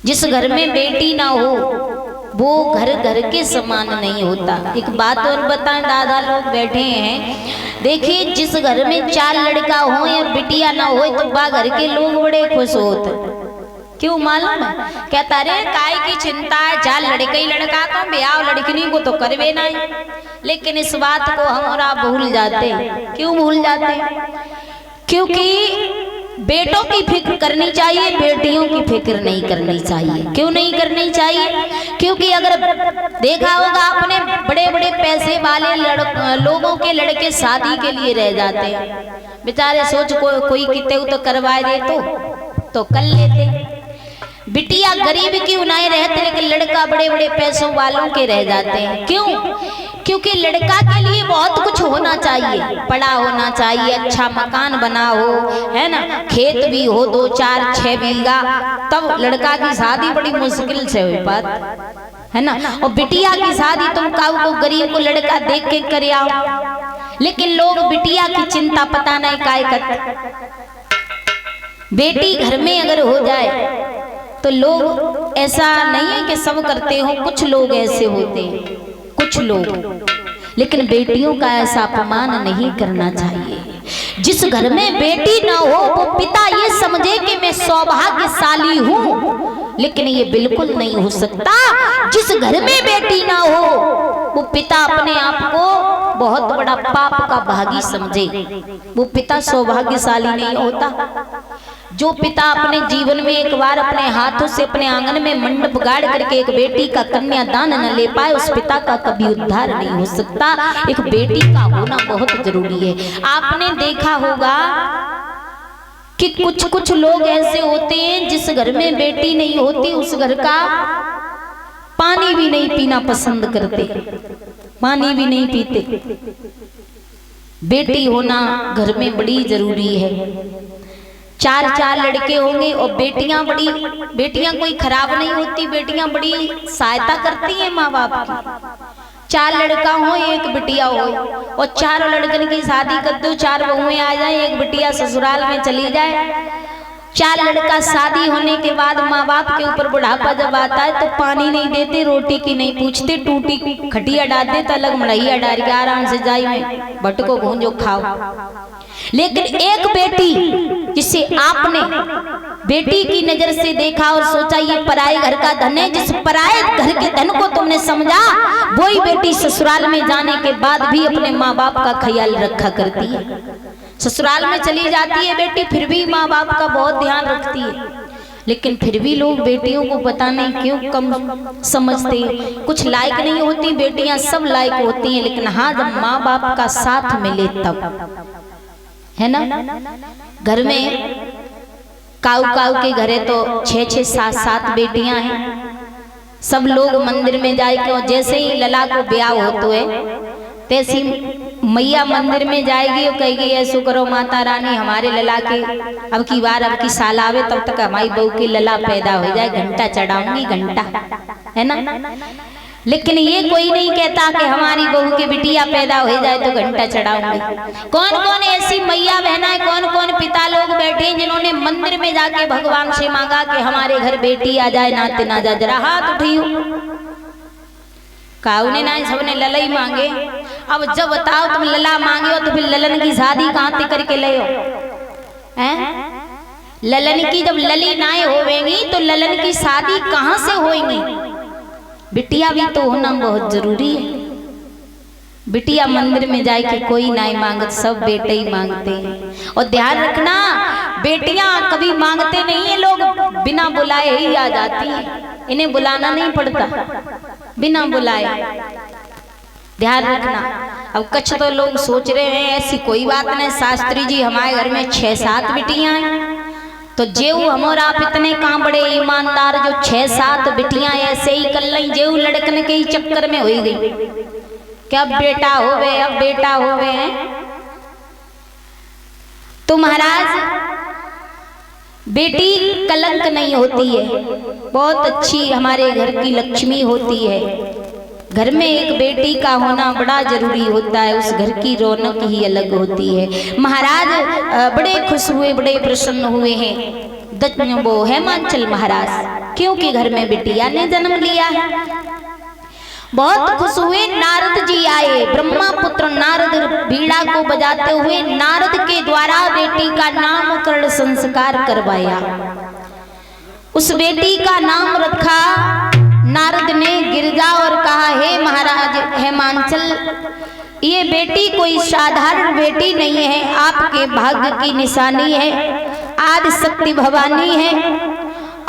जिस घर में बेटी ना हो वो घर घर के समान नहीं होता। एक बात और बताएं, दादा लोग बैठे हैं, देखिए जिस घर में 4 लड़का हो या बिटिया ना हो तो बा घर के लोग बड़े खुश होते। क्यों मालूम है? कहता रे काय की चिंता है, 4 लड़का ही लड़का तो ब्याह लड़कनी को तो करवे ना। लेकिन इस बात को हम और आप भूल जाते। क्यों भूल जाते? क्योंकि बेटों की फिक्र करनी चाहिए, बेटियों की फिक्र नहीं करनी चाहिए। क्यों नहीं करनी चाहिए? क्योंकि अगर देखा होगा आपने, बड़े बड़े पैसे वाले लोगों के लड़के शादी के लिए रह जाते हैं। बेचारे सोच कोई कितने तो करवाए दे तो कर लेते। बिटिया गरीब क्यों नहीं रहते, लेकिन लड़का बड़े बड़े पैसों वालों के रह जाते हैं। क्यों? क्योंकि लड़का के लिए बहुत कुछ होना चाहिए, पढ़ा होना चाहिए, अच्छा मकान बना हो, है ना, खेत भी हो 2, 4, 6 बीघा, तब लड़का की शादी बड़ी मुश्किल से हो पाती है ना। और बिटिया की शादी तुम काऊ को गरीब को लड़का देख के कर आओ, लेकिन लोग बिटिया की चिंता पता नहीं काय करते। बेटी घर में अगर हो जाए तो लोग, ऐसा नहीं है कि सब करते हो, कुछ लोग ऐसे होते हैं, कुछ लोग, लेकिन बेटियों का ऐसा अपमान नहीं करना चाहिए। जिस घर में बेटी ना हो वो पिता ये समझे कि मैं सौभाग्यशाली हूं, लेकिन ये बिल्कुल नहीं हो सकता। जिस घर में बेटी ना हो वो पिता अपने आप को बहुत बड़ा पाप का भागी समझे, वो पिता सौभाग्यशाली नहीं होता। जो पिता अपने जीवन में एक बार अपने हाथों से अपने आंगन में मंडप गाड़ करके एक बेटी का कन्यादान न ले पाए, उस पिता का कभी उद्धार नहीं हो सकता। एक बेटी का होना बहुत जरूरी है। आपने देखा होगा कि कुछ कुछ लोग ऐसे होते हैं जिस घर में बेटी नहीं होती उस घर का पानी भी नहीं पीना पसंद करते, पानी भी नहीं पीते। बेटी होना घर में बड़ी जरूरी है। 4 लड़के होंगे और बेटियां कोई खराब नहीं होती, बेटियां बड़ी सहायता करती हैं माँ बाप की। 4 लड़का हो, 1 बिटिया हो, और 4 लड़कन की शादी कर दो, 4 बहुएं आ जाए, 1 बिटिया ससुराल में चली जाए। 4 लड़का शादी होने के बाद माँ बाप के ऊपर बुढ़ापा जब आता है तो पानी नहीं देते, रोटी की नहीं पूछते, टूटी खटिया डाल देते, अलग मड़ैया डाल के आराम से जाई में भटको भूंजो खाओ। लेकिन एक बेटी जिसे आपने बेटी की नजर से देखा और सोचा ये पराए घर का धन है, जिस पराए घर के धन को तुमने समझा, वही बेटी ससुराल में जाने के बाद भी अपने माँ बाप का ख्याल रखा करती है। ससुराल में चली जाती है बेटी, फिर भी माँ बाप का बहुत ध्यान रखती है। लेकिन फिर भी लोग बेटियों को पता नहीं क्यों कम समझते, कुछ लायक नहीं होती बेटियां, सब लायक होती हैं। लेकिन हाँ, जब माँ बाप का साथ मिले तब, है ना। घर में काऊ के घरे तो 6 7 बेटियां हैं। सब लोग मंदिर में जाएंगे और जैसे ही लला को ब्याह होते है तैसी मैया मंदिर में जाएगी और कहेगी ऐसो करो माता रानी, हमारे लला के अब की बार अब की साल आवे तब तक हमारी बहू की लला पैदा हो जाए, घंटा चढ़ाऊंगी, घंटा, है ना। लेकिन ये कोई नहीं कहता कि हमारी बहू की बिटिया पैदा हो जाए तो घंटा चढ़ाऊंगी। कौन कौन ऐसी मैया बहना है, कौन कौन पिता लोग बैठे हैं जिन्होंने मंदिर में जाके भगवान से मांगा कि हमारे घर बेटी आ जाए, नाते ना जा, जरा हाथ उठाइयो। काऊ ने ना, सबने लला ही मांगे। अब जब बताओ तुम लला मांगे हो तो फिर ललन की शादी कहाँ ते करके ले हो, हैं? ललन की जब लली नाए होवेंगी तो ललन की शादी कहाँ से होएंगी? बिटिया भी तो होना बहुत जरूरी है। बिटिया मंदिर में जाए कि कोई नहीं मांगत, सब बेटे ही मांगते हैं। और ध्यान रखना, बेटियां कभी मांगते नहीं है, लोग बिना बुलाए ही आ जाती हैं, इन्हें बुलाना नहीं पड़ता, बिना बुलाए। ध्यान रखना। अब कुछ तो लोग सोच रहे हैं ऐसी कोई बात नहीं, शास्त्री जी हमारे घर में 6 7 बिटियां हैं, तो जेऊ हम और आप इतने कहाँ बड़े ईमानदार जो 6 7 बिटियां ऐसे ही कर ली, जेऊ लड़कन के ही चक्कर में हो गई कि अब बेटा होवे, अब बेटा होवे हैं। तो महाराज बेटी कलंक नहीं होती है, बहुत अच्छी हमारे घर की लक्ष्मी होती है। घर में एक बेटी का होना बड़ा जरूरी होता है, उस घर की रौनक ही अलग होती है। महाराज बड़े खुश हुए, बड़े प्रसन्न हुए हैं। वो हेमांचल महाराज, क्योंकि घर में बिटिया ने जन्म लिया है। बहुत खुश हुए, नारद जी आए। ब्रह्मा पुत्र नारद बीड़ा को बजाते हुए नारद के द्वारा बेटी का नामकरण संस्कार करवाया। उस बेटी का नाम रखा नारद ने गिरजा और कहा, हे महाराज हेमांचल, ये बेटी कोई साधारण बेटी नहीं है, आपके भाग्य की निशानी है, आदि शक्ति भवानी है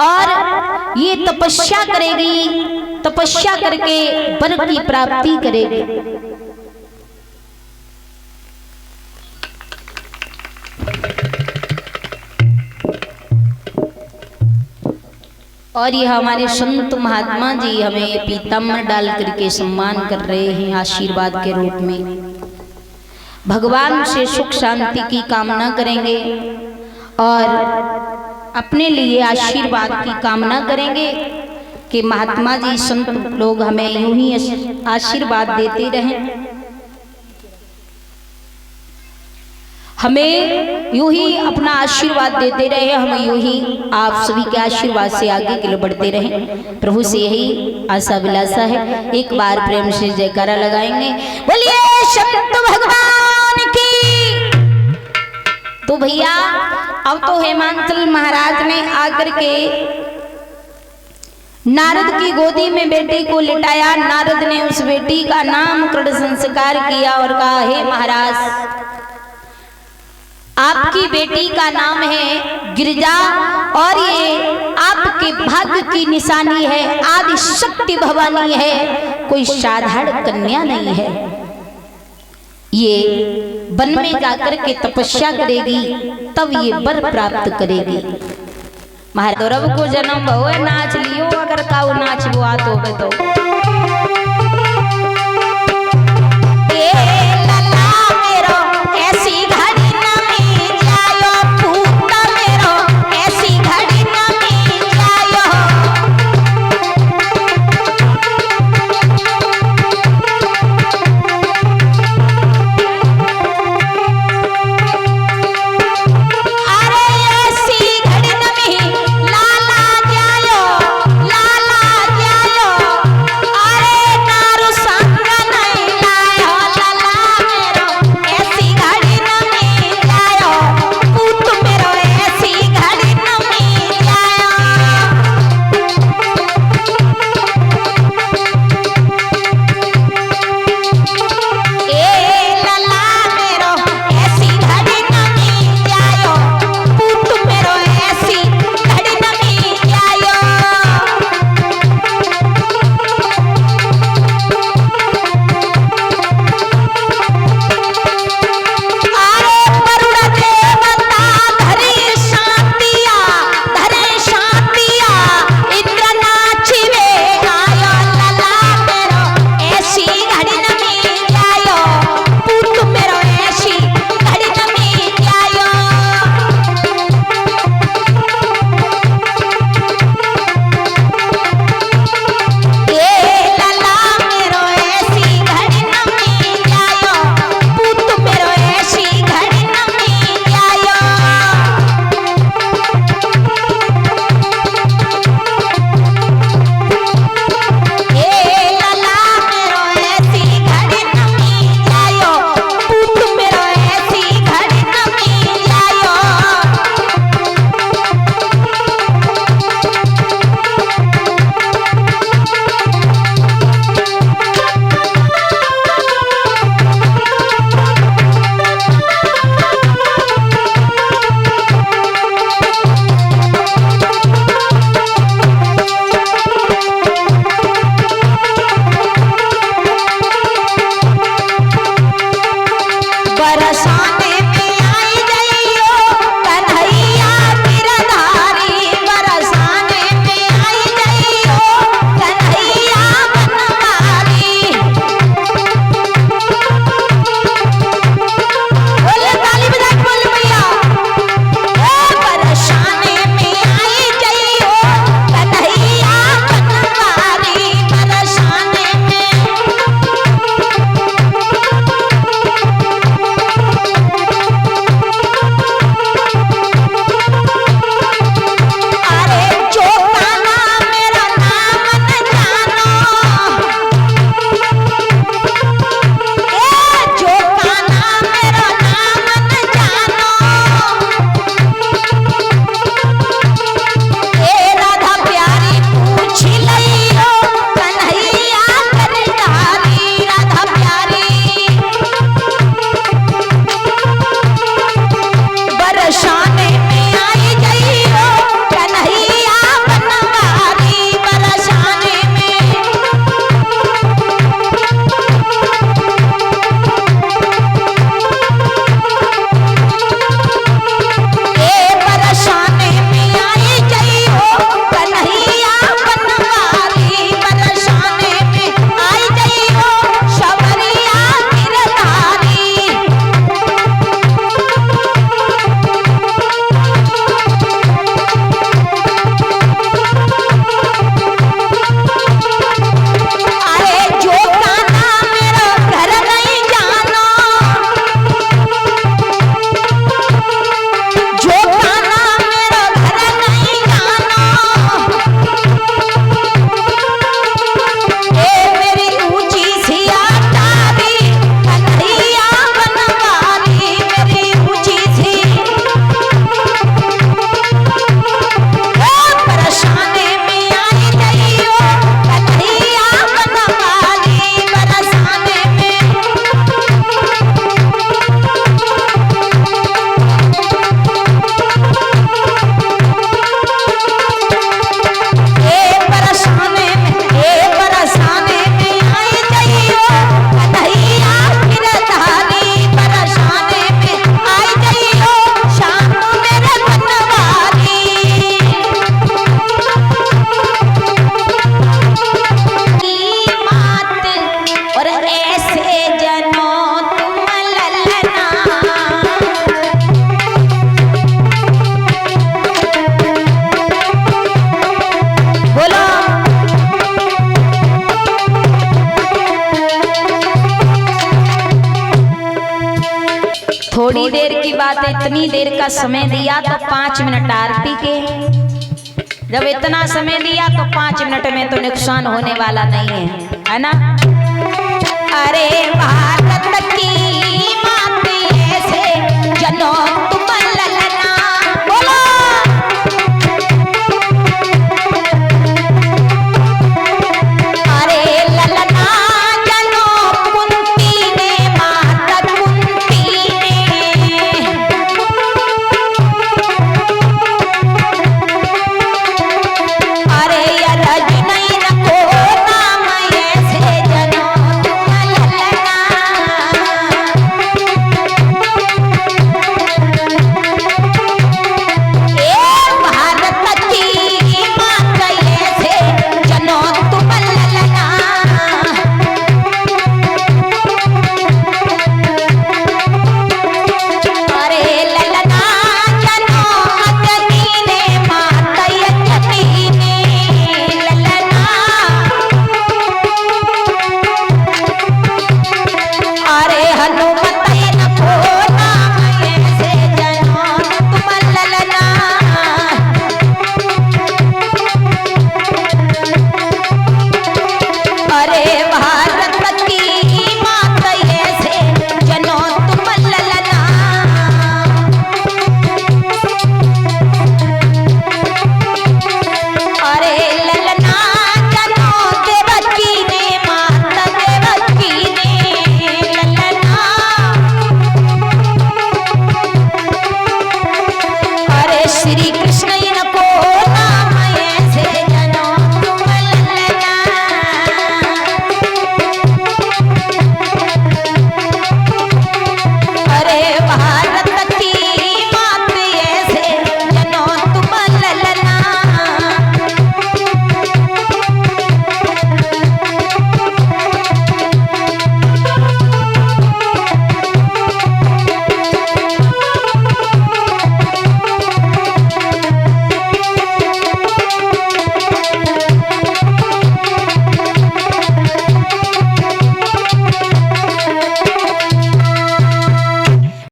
और ये तपस्या करेगी, तपस्या करके वर की प्राप्ति करेगी। और ये हमारे संत महात्मा जी हमें पीताम्बर डाल करके सम्मान कर रहे हैं आशीर्वाद के रूप में। भगवान से सुख शांति की कामना करेंगे और अपने लिए आशीर्वाद की कामना करेंगे कि महात्मा जी संत लोग हमें यूं ही आशीर्वाद देते रहें, हमें यूं ही अपना आशीर्वाद देते रहे, हम यूं ही आप सभी के आशीर्वाद से आगे के लिए बढ़ते रहें। प्रभु से यही आशा विलासा है। एक बार प्रेम से जयकारा लगाएंगे, बोलिए संत भगवान की। तो भैया अब तो हेमांचल महाराज ने आकर के नारद की गोदी में बेटी को लिटाया। नारद ने उस बेटी का नामकरण संस्कार किया और कहा, हे महाराज, आपकी बेटी का नाम है गिरिजा और ये आपके भाग्य की निशानी है, आदि शक्ति भवानी है, कोई साधारण कन्या नहीं है। ये वन में जाकर के तपस्या करेगी, तब ये वर प्राप्त करेगी। महादेव को जन्म भव नाच लियो, अगर काऊ नाच वो आ तो थोड़ी देर की बात है, इतनी देर का समय दिया तो 5 मिनट आरती के। जब इतना समय दिया तो 5 मिनट में तो नुकसान होने वाला नहीं है ना। अरे भारत की